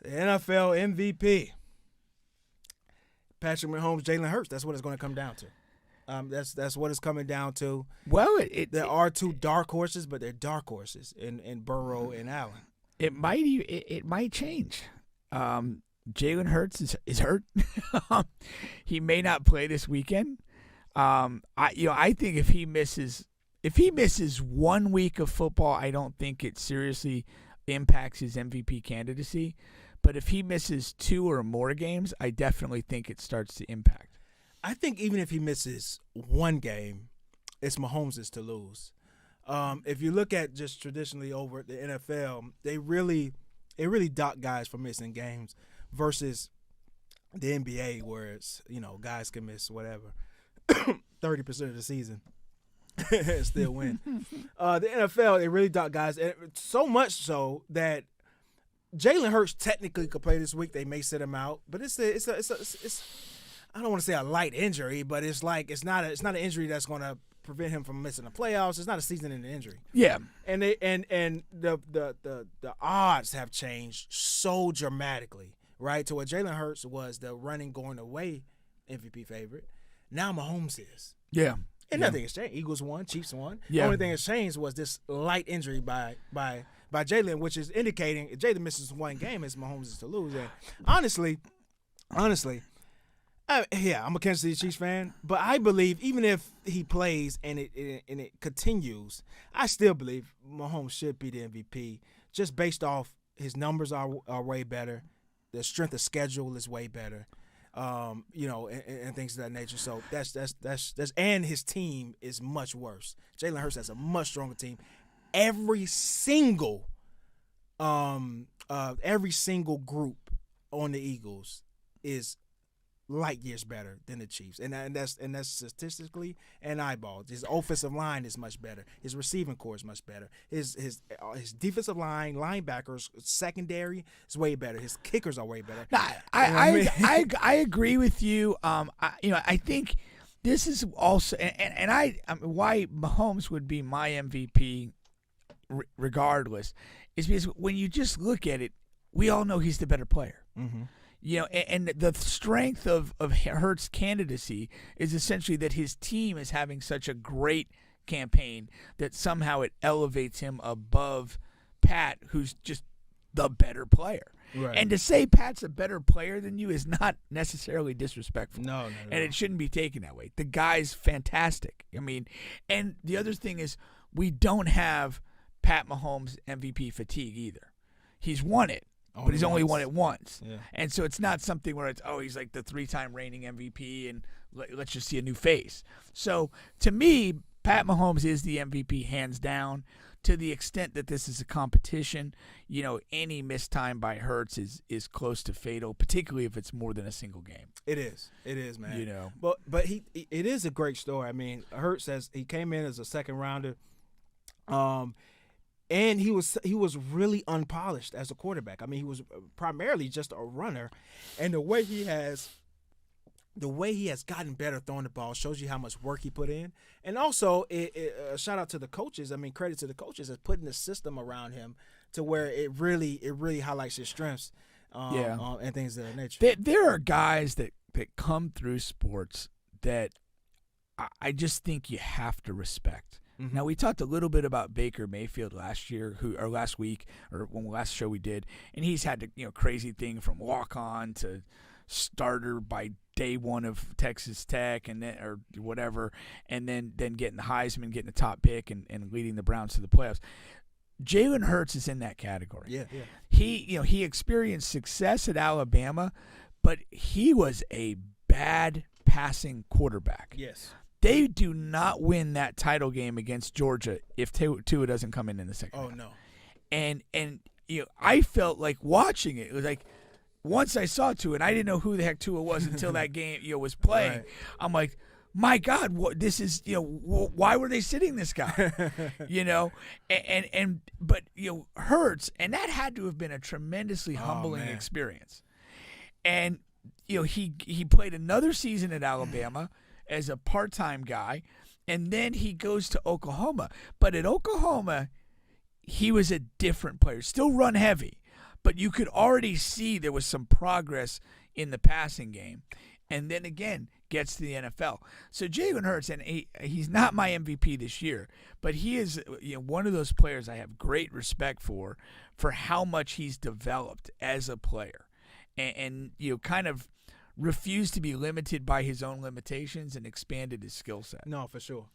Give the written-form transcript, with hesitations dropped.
The NFL MVP. Patrick Mahomes, Jalen Hurts. That's what it's going to come down to. That's what it's coming down to. Well, there are two dark horses, but they're dark horses in Burrow and Allen. It might change. Jalen Hurts is hurt. He may not play this weekend. I think if he misses 1 week of football, I don't think it seriously impacts his MVP candidacy. But if he misses 2 or more games, I definitely think it starts to impact. I think even if he misses 1 game, it's Mahomes' to lose. If you look at just traditionally over the NFL, they really dock guys for missing games versus the NBA where it's, guys can miss whatever 30% of the season and still win. The NFL, they really dock guys, and so much so that Jalen Hurts technically could play this week. They may sit him out, but it's I don't want to say a light injury, but it's not an injury that's going to prevent him from missing the playoffs. It's not a season-ending injury. Yeah, and the odds have changed so dramatically, right? To where Jalen Hurts was the running going away MVP favorite. Now Mahomes is. Yeah. And nothing has changed. Eagles won, Chiefs won. Yeah. The only thing that's changed was this light injury by Jalen, which is indicating if Jalen misses 1 game, it's Mahomes is to lose. And honestly, I'm a Kansas City Chiefs fan, but I believe even if he plays and it continues, I still believe Mahomes should be the MVP just based off his numbers are way better, the strength of schedule is way better. And things of that nature. So that's and his team is much worse. Jalen Hurts has a much stronger team. Every single group on the Eagles is light years better than the Chiefs, and that's statistically and eyeballs. His offensive line is much better. His receiving core is much better. His defensive line, linebackers, secondary is way better. His kickers are way better. I agree with you. I think this is also and why Mahomes would be my MVP regardless is because when you just look at it, we all know he's the better player. Mm-hmm. And the strength of Hurts' candidacy is essentially that his team is having such a great campaign that somehow it elevates him above Pat, who's just the better player. Right. And to say Pat's a better player than you is not necessarily disrespectful. No. And it shouldn't be taken that way. The guy's fantastic. I mean, and the other thing is we don't have Pat Mahomes MVP fatigue either. He's won it. But he's only won it once. Yeah. And so it's not something where it's, he's like the 3-time reigning MVP and let's just see a new face. So to me, Pat Mahomes is the MVP hands down. To the extent that this is a competition, any missed time by Hurts is close to fatal, particularly if it's more than a single game. It is, man. But it is a great story. I mean, Hurts he came in as a second rounder. And he was really unpolished as a quarterback. I mean, he was primarily just a runner, and the way he has gotten better throwing the ball shows you how much work he put in. And also, a shout out to the coaches. I mean, credit to the coaches as putting the system around him to where it really highlights his strengths. And things of that nature. There are guys that come through sports that I just think you have to respect. Mm-hmm. Now, we talked a little bit about Baker Mayfield last week, or when the last show we did, and he's had the crazy thing from walk-on to starter by day one of Texas Tech, and then or whatever, and then getting the Heisman, getting the top pick, and leading the Browns to the playoffs. Jalen Hurts is in that category. Yeah. He experienced success at Alabama, but he was a bad passing quarterback. Yes. They do not win that title game against Georgia if Tua doesn't come in the second round. No. And I felt like watching it. It was like once I saw Tua, and I didn't know who the heck Tua was until that game was playing. Right. I'm like, my God, what this is? Why were they sitting this guy? But Hurts, and that had to have been a tremendously humbling experience. And he played another season at Alabama as a part-time guy, and then he goes to Oklahoma. But at Oklahoma, he was a different player, still run heavy, but you could already see there was some progress in the passing game. And then again, gets to the NFL. So Jalen Hurts, and he's not my MVP this year, but he is one of those players I have great respect for how much he's developed as a player, and kind of refused to be limited by his own limitations and expanded his skill set. No, for sure.